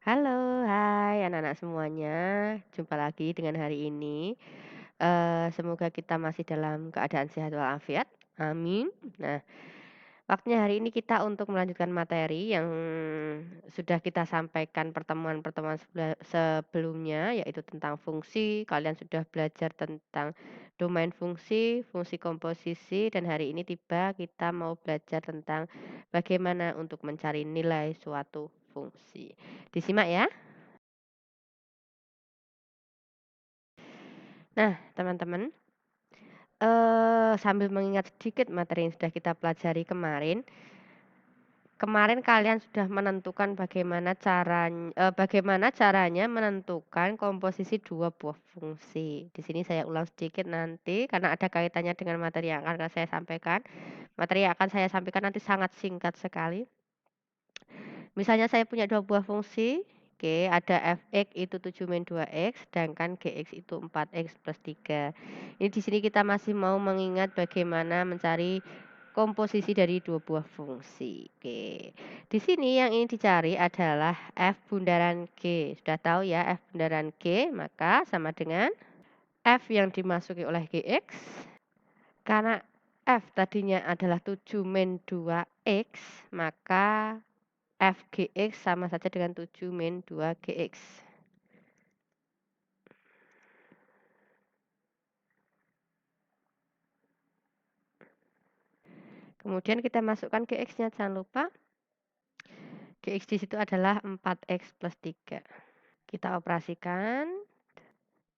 Halo, hai anak-anak semuanya. Jumpa lagi dengan hari ini. Semoga kita masih dalam keadaan sehat walafiat. Amin. Nah, waktunya hari ini kita untuk melanjutkan materi yang sudah kita sampaikan pertemuan-pertemuan sebelumnya, yaitu tentang fungsi. Kalian sudah belajar tentang domain fungsi, fungsi komposisi, dan hari ini tiba kita mau belajar tentang bagaimana untuk mencari nilai suatu fungsi. Disimak ya. Nah, teman-teman, sambil mengingat sedikit materi yang sudah kita pelajari kemarin, kemarin kalian sudah menentukan bagaimana caranya menentukan komposisi 2 buah fungsi. Di sini saya ulang sedikit nanti karena ada kaitannya dengan materi yang akan saya sampaikan. Materi yang akan saya sampaikan nanti sangat singkat sekali. Misalnya saya punya 2 buah fungsi, oke, ada fx itu 7-2x, sedangkan gx itu 4x plus 3. Ini di sini kita masih mau mengingat bagaimana mencari komposisi dari 2 buah fungsi. Oke. Di sini yang ingin dicari adalah f bundaran g. Sudah tahu ya f bundaran g, maka sama dengan f yang dimasuki oleh gx. Karena f tadinya adalah 7-2x, maka Fgx sama saja dengan 7-2gx. Kemudian kita masukkan gx-nya, jangan lupa. Gx di situ adalah 4x plus 3. Kita operasikan,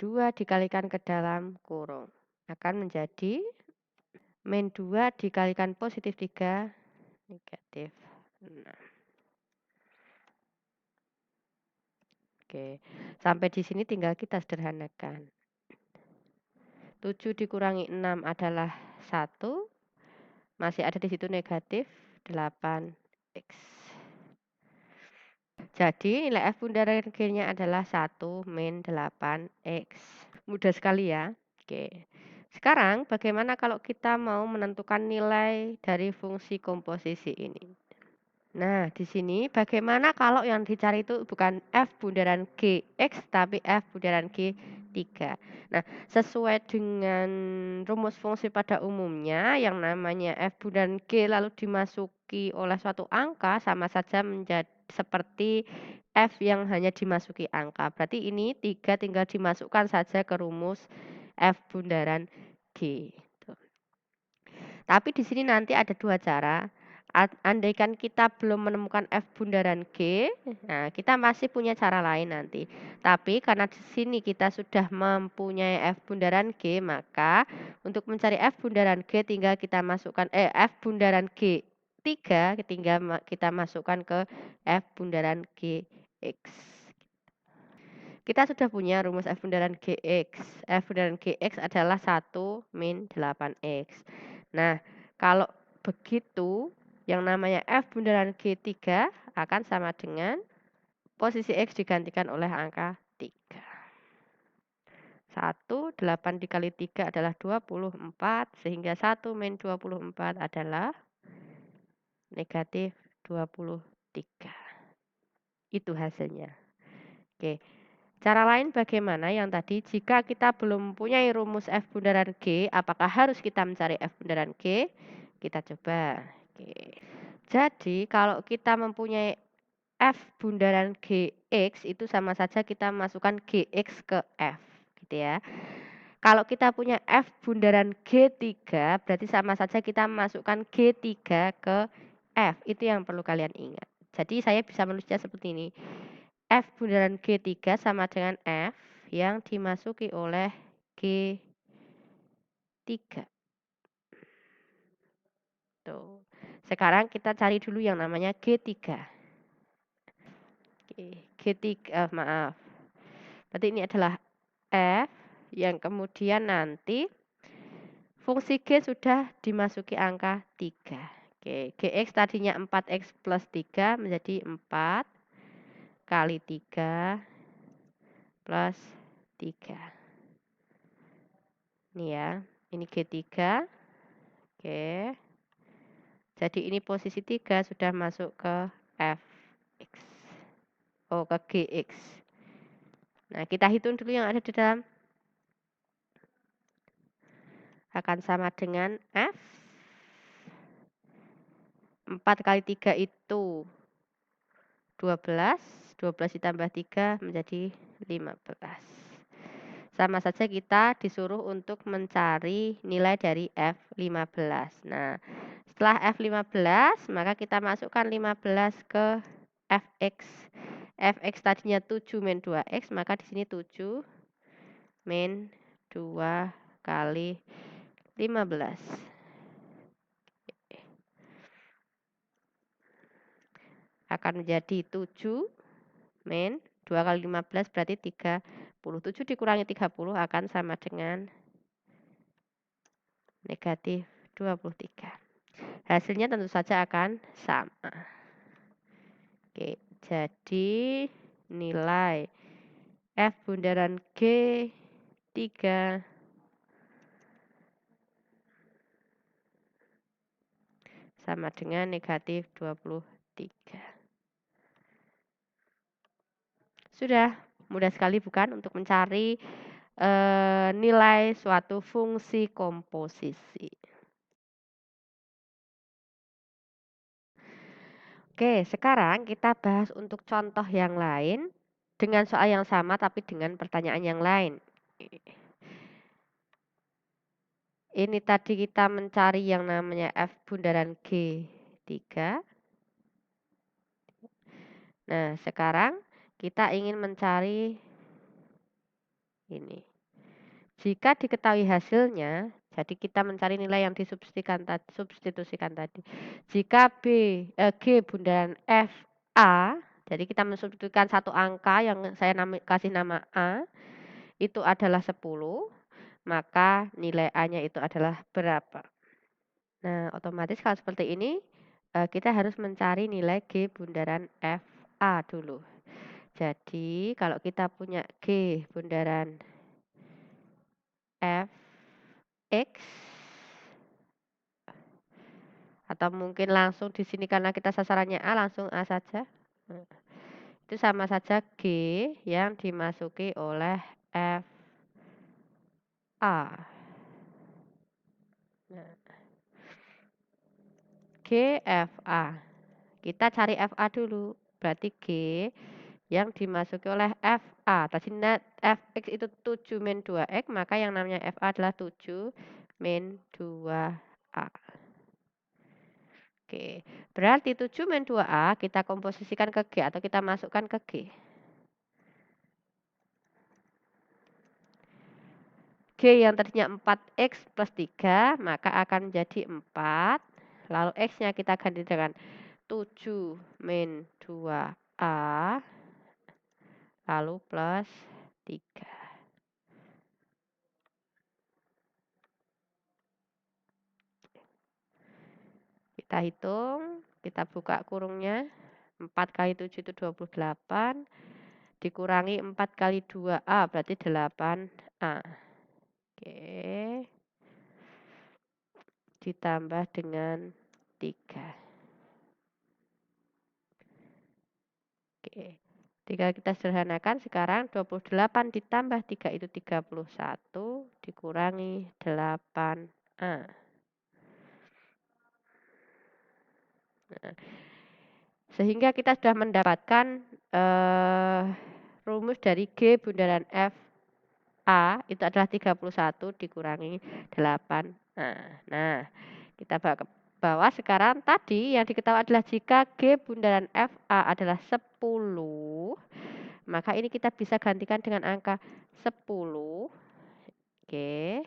2 dikalikan ke dalam kurung. Akan menjadi min 2 dikalikan positif 3, negatif 6. Oke, sampai di sini tinggal kita sederhanakan. 7 dikurangi 6 adalah 1, masih ada di situ negatif 8x. Jadi nilai F bundaran G-nya adalah 1-8x. Mudah sekali ya. Oke. Sekarang bagaimana kalau kita mau menentukan nilai dari fungsi komposisi ini? Nah, di sini bagaimana kalau yang dicari itu bukan F bundaran Gx tapi F bundaran G3. Nah, sesuai dengan rumus fungsi pada umumnya yang namanya F bundaran G lalu dimasuki oleh suatu angka sama saja menjadi seperti F yang hanya dimasuki angka. Berarti ini 3 tinggal dimasukkan saja ke rumus F bundaran G. Tapi di sini nanti ada 2 cara. Andaikan kita belum menemukan F bundaran G, nah kita masih punya cara lain nanti. Tapi karena di sini kita sudah mempunyai F bundaran G, maka untuk mencari F bundaran G tinggal kita masukkan F bundaran G3 tinggal kita masukkan ke F bundaran Gx. Kita sudah punya rumus F bundaran Gx. F bundaran Gx adalah 1-8x. Nah, kalau begitu, yang namanya F bundaran G3 akan sama dengan posisi X digantikan oleh angka 3. 8 dikali 3 adalah 24, sehingga 1-24 adalah negatif 23. Itu hasilnya. Oke. Cara lain bagaimana yang tadi jika kita belum mempunyai rumus F bundaran G, apakah harus kita mencari F bundaran G? Kita coba. Oke. Jadi kalau kita mempunyai F bundaran Gx itu sama saja kita masukkan Gx ke F, gitu ya. Kalau kita punya F bundaran G3 berarti sama saja kita masukkan G3 ke F. Itu yang perlu kalian ingat. Jadi saya bisa menulisnya seperti ini. F bundaran G3 sama dengan F yang dimasuki oleh G3. Tuh. Sekarang kita cari dulu yang namanya G3. G3, maaf. Berarti ini adalah F yang kemudian nanti fungsi G sudah dimasuki angka 3. Oke, Gx tadinya 4x plus 3 menjadi 4 kali 3 plus 3. Ini ya, ini G3. Oke. Jadi ini posisi 3 sudah masuk ke Fx. ke GX. Nah, kita hitung dulu yang ada di dalam. Akan sama dengan F. 4 kali 3 itu 12. 12 ditambah 3 menjadi 15. Sama saja kita disuruh untuk mencari nilai dari F15. Nah, setelah F15, maka kita masukkan 15 ke Fx. Fx tadinya 7 min 2x, maka di sini 7 min 2 kali 15. Akan menjadi 7 min 2 kali 15 berarti 30. 7 dikurangi 30 akan sama dengan negatif 23. Hasilnya tentu saja akan sama. Oke, jadi nilai F bundaran G3 sama dengan negatif 23. Sudah mudah sekali bukan untuk mencari nilai suatu fungsi komposisi. Oke, sekarang kita bahas untuk contoh yang lain dengan soal yang sama tapi dengan pertanyaan yang lain. Ini tadi kita mencari yang namanya F bundaran G3. Nah, sekarang kita ingin mencari ini. Jika diketahui hasilnya, jadi kita mencari nilai yang substitusikan tadi. Jika G bundaran FA, jadi kita mensubstitusikan satu angka yang saya kasih nama A, itu adalah 10, maka nilai A-nya itu adalah berapa? Nah, otomatis kalau seperti ini, kita harus mencari nilai G bundaran FA dulu. Jadi, kalau kita punya G bundaran Fx, atau mungkin langsung di sini karena kita sasarannya A, langsung A saja. Nah, itu sama saja G yang dimasuki oleh FA. Nah, GFA. Kita cari FA dulu. Berarti G yang dimasuki oleh FA. Tadi net Fx itu 7 min 2x, maka yang namanya FA adalah 7 min 2A. Oke, berarti 7 min 2A kita komposisikan ke G atau kita masukkan ke G. G yang tadinya 4x plus 3, maka akan menjadi 4. Lalu X-nya kita ganti dengan 7 min 2A, lalu plus 3. Kita hitung, kita buka kurungnya. 4 kali 7 itu 28. Dikurangi 4 kali 2A, berarti 8A. Oke. Ditambah dengan 3. Oke. Tinggal kita sederhanakan sekarang 28 ditambah 3 itu 31 dikurangi 8A. Nah, sehingga kita sudah mendapatkan rumus dari G bundaran FA itu adalah 31 dikurangi 8. Nah, kita bawa ke bawah sekarang tadi yang diketahui adalah jika G bundaran FA adalah 10, maka ini kita bisa gantikan dengan angka 10. Oke.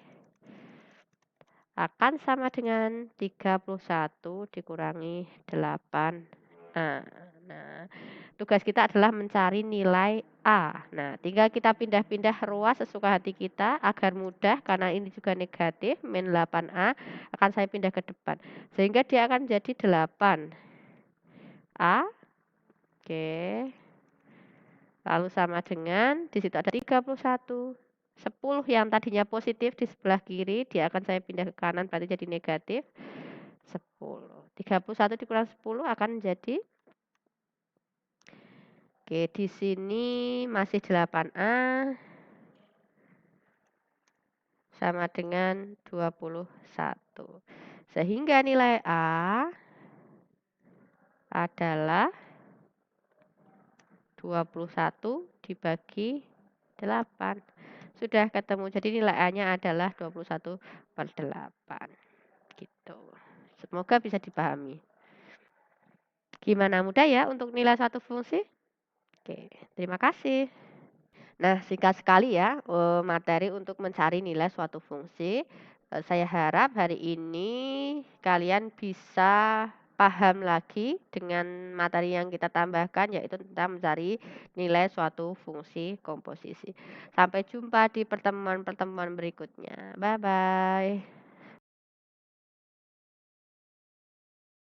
Akan sama dengan 31 dikurangi 8. Nah, tugas kita adalah mencari nilai A. Nah, tinggal kita pindah-pindah ruas sesuka hati kita agar mudah karena ini juga negatif, min 8A akan saya pindah ke depan. Sehingga dia akan jadi 8A. Oke. Lalu sama dengan di situ ada 31. 10 yang tadinya positif di sebelah kiri, dia akan saya pindah ke kanan berarti jadi negatif 10. 31 dikurang 10 akan menjadi Oke, di sini masih 8A sama dengan 21. Sehingga nilai A adalah 21 dibagi 8. Sudah ketemu. Jadi nilai A-nya adalah 21/8. Gitu. Semoga bisa dipahami. Gimana, mudah ya untuk nilai satu fungsi? Oke, terima kasih. Nah, singkat sekali ya, materi untuk mencari nilai suatu fungsi. Saya harap hari ini kalian bisa paham lagi dengan materi yang kita tambahkan, yaitu tentang mencari nilai suatu fungsi komposisi. Sampai jumpa di pertemuan-pertemuan berikutnya. Bye-bye.